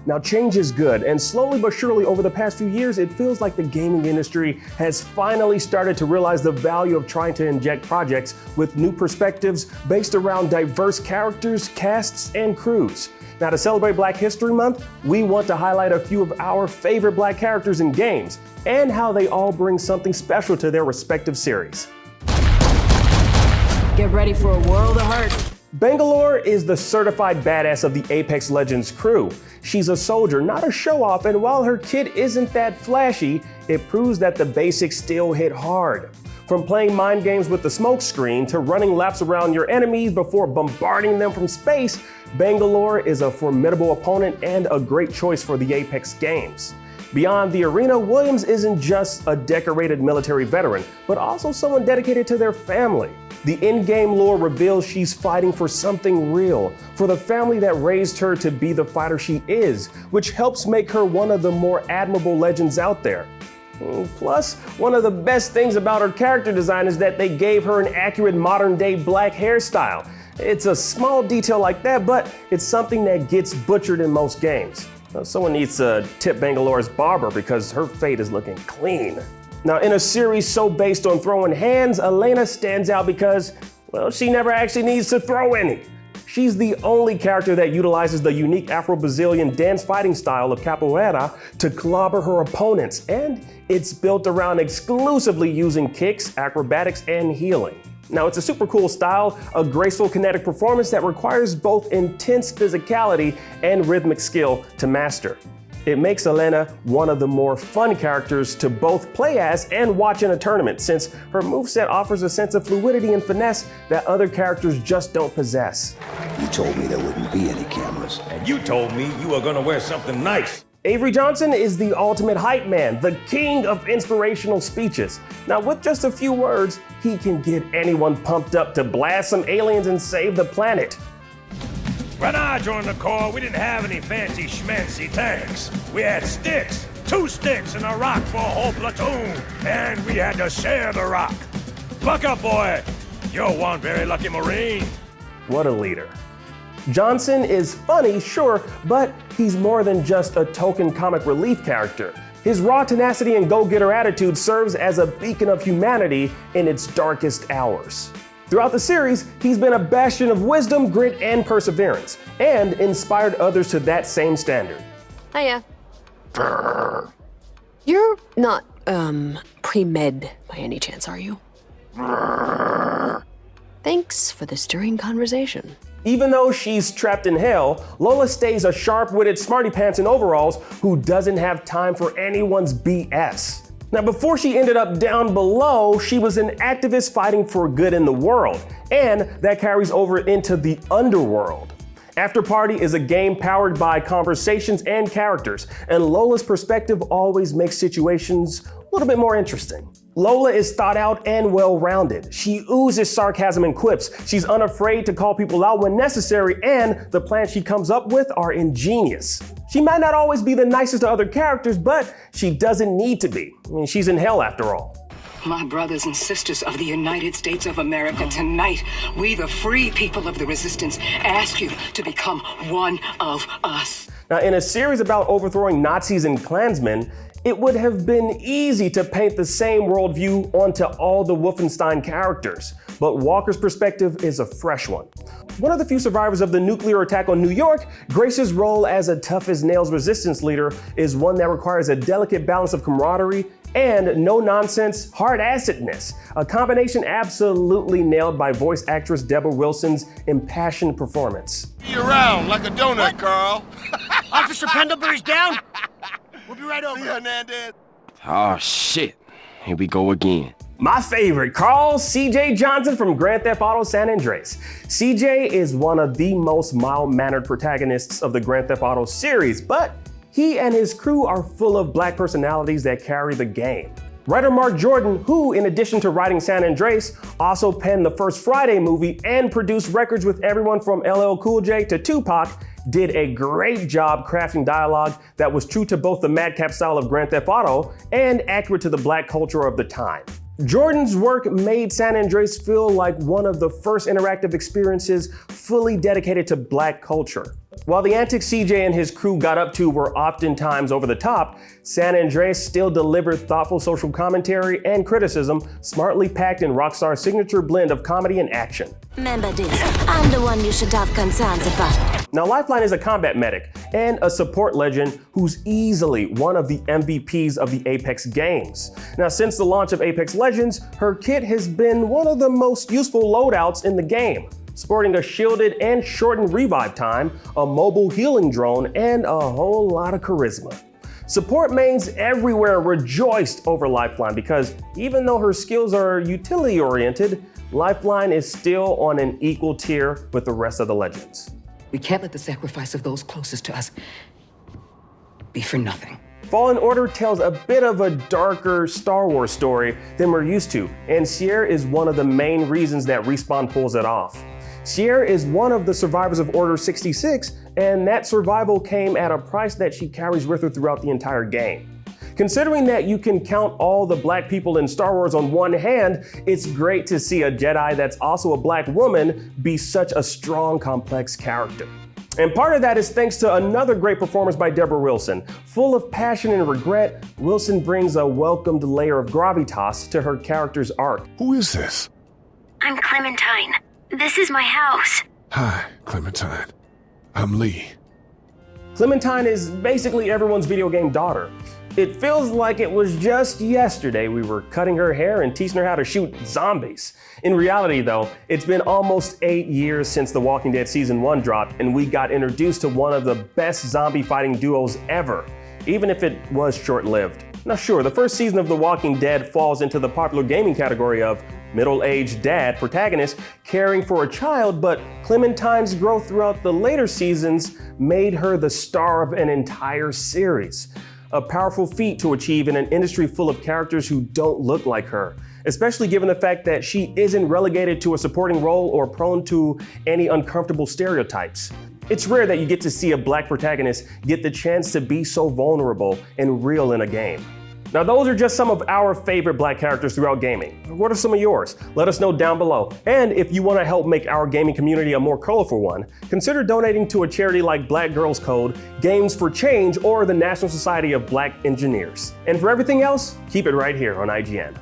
Now, change is good, and slowly but surely over the past few years, it feels like the gaming industry has finally started to realize the value of trying to inject projects with new perspectives based around diverse characters, casts, and crews. Now, to celebrate Black History Month, we want to highlight a few of our favorite Black characters in games and how they all bring something special to their respective series. Get ready for a world of hurt. Bangalore is the certified badass of the Apex Legends crew. She's a soldier, not a show-off, and while her kit isn't that flashy, it proves that the basics still hit hard. From playing mind games with the smoke screen to running laps around your enemies before bombarding them from space, Bangalore is a formidable opponent and a great choice for the Apex games. Beyond the arena, Williams isn't just a decorated military veteran, but also someone dedicated to their family. The in-game lore reveals she's fighting for something real, for the family that raised her to be the fighter she is, which helps make her one of the more admirable legends out there. Plus, one of the best things about her character design is that they gave her an accurate modern-day black hairstyle. It's a small detail like that, but it's something that gets butchered in most games. Someone needs to tip Bangalore's barber because her fade is looking clean. Now, in a series so based on throwing hands, Elena stands out because, well, she never actually needs to throw any. She's the only character that utilizes the unique Afro-Brazilian dance fighting style of capoeira to clobber her opponents, and it's built around exclusively using kicks, acrobatics, and healing. Now, it's a super cool style, a graceful kinetic performance that requires both intense physicality and rhythmic skill to master. It makes Elena one of the more fun characters to both play as and watch in a tournament, since her moveset offers a sense of fluidity and finesse that other characters just don't possess. You told me there wouldn't be any cameras. And you told me you were gonna wear something nice. Avery Johnson is the ultimate hype man, the king of inspirational speeches. Now, with just a few words, he can get anyone pumped up to blast some aliens and save the planet. When I joined the Corps, we didn't have any fancy schmancy tanks. We had sticks, 2 sticks and a rock for a whole platoon, and we had to share the rock. Buck up, boy. You're one very lucky Marine. What a leader. Johnson is funny, sure, but he's more than just a token comic relief character. His raw tenacity and go-getter attitude serves as a beacon of humanity in its darkest hours. Throughout the series, he's been a bastion of wisdom, grit, and perseverance, and inspired others to that same standard. Hiya. You're not, pre-med by any chance, are you? Thanks for the stirring conversation. Even though she's trapped in hell, Lola stays a sharp-witted smarty pants in overalls who doesn't have time for anyone's BS. Now, before she ended up down below, she was an activist fighting for good in the world, and that carries over into the underworld. After Party is a game powered by conversations and characters, and Lola's perspective always makes situations a little bit more interesting. Lola is thought out and well-rounded. She oozes sarcasm and quips. She's unafraid to call people out when necessary, and the plans she comes up with are ingenious. She might not always be the nicest to other characters, but she doesn't need to be. I mean, she's in hell after all. My brothers and sisters of the United States of America, tonight, we the free people of the resistance ask you to become one of us. Now, in a series about overthrowing Nazis and Klansmen, it would have been easy to paint the same worldview onto all the Wolfenstein characters, but Walker's perspective is a fresh one. One of the few survivors of the nuclear attack on New York, Grace's role as a tough-as-nails resistance leader is one that requires a delicate balance of camaraderie and no-nonsense hard-assedness, a combination absolutely nailed by voice actress Deborah Wilson's impassioned performance. Be around like a donut, Carl. Officer Pendlebury's down. We'll be right over. See Hernandez. Oh, shit. Here we go again. My favorite, Carl CJ Johnson from Grand Theft Auto San Andreas. CJ is one of the most mild-mannered protagonists of the Grand Theft Auto series, but he and his crew are full of black personalities that carry the game. Writer Mark Jordan, who, in addition to writing San Andreas, also penned the first Friday movie and produced records with everyone from LL Cool J to Tupac, did a great job crafting dialogue that was true to both the madcap style of Grand Theft Auto and accurate to the black culture of the time. Jordan's work made San Andreas feel like one of the first interactive experiences fully dedicated to black culture. While the antics CJ and his crew got up to were oftentimes over the top, San Andreas still delivered thoughtful social commentary and criticism, smartly packed in Rockstar's signature blend of comedy and action. Remember this, I'm the one you should have concerns about. Now, Lifeline is a combat medic and a support legend who's easily one of the MVPs of the Apex games. Now, since the launch of Apex Legends, her kit has been one of the most useful loadouts in the game, sporting a shielded and shortened revive time, a mobile healing drone, and a whole lot of charisma. Support mains everywhere rejoiced over Lifeline because even though her skills are utility-oriented, Lifeline is still on an equal tier with the rest of the legends. We can't let the sacrifice of those closest to us be for nothing. Fallen Order tells a bit of a darker Star Wars story than we're used to, and Sierra is one of the main reasons that Respawn pulls it off. Sierra is one of the survivors of Order 66, and that survival came at a price that she carries with her throughout the entire game. Considering that you can count all the black people in Star Wars on one hand, it's great to see a Jedi that's also a black woman be such a strong, complex character. And part of that is thanks to another great performance by Deborah Wilson. Full of passion and regret, Wilson brings a welcomed layer of gravitas to her character's arc. Who is this? I'm Clementine. This is my house. Hi, Clementine. I'm Lee. Clementine is basically everyone's video game daughter. It feels like it was just yesterday we were cutting her hair and teaching her how to shoot zombies. In reality though, it's been almost 8 years since The Walking Dead Season 1 dropped and we got introduced to one of the best zombie fighting duos ever, even if it was short-lived. Now sure, the first season of The Walking Dead falls into the popular gaming category of middle-aged dad protagonist caring for a child, but Clementine's growth throughout the later seasons made her the star of an entire series. A powerful feat to achieve in an industry full of characters who don't look like her, especially given the fact that she isn't relegated to a supporting role or prone to any uncomfortable stereotypes. It's rare that you get to see a black protagonist get the chance to be so vulnerable and real in a game. Now those are just some of our favorite black characters throughout gaming. What are some of yours? Let us know down below. And if you want to help make our gaming community a more colorful one, consider donating to a charity like Black Girls Code, Games for Change, or the National Society of Black Engineers. And for everything else, keep it right here on IGN.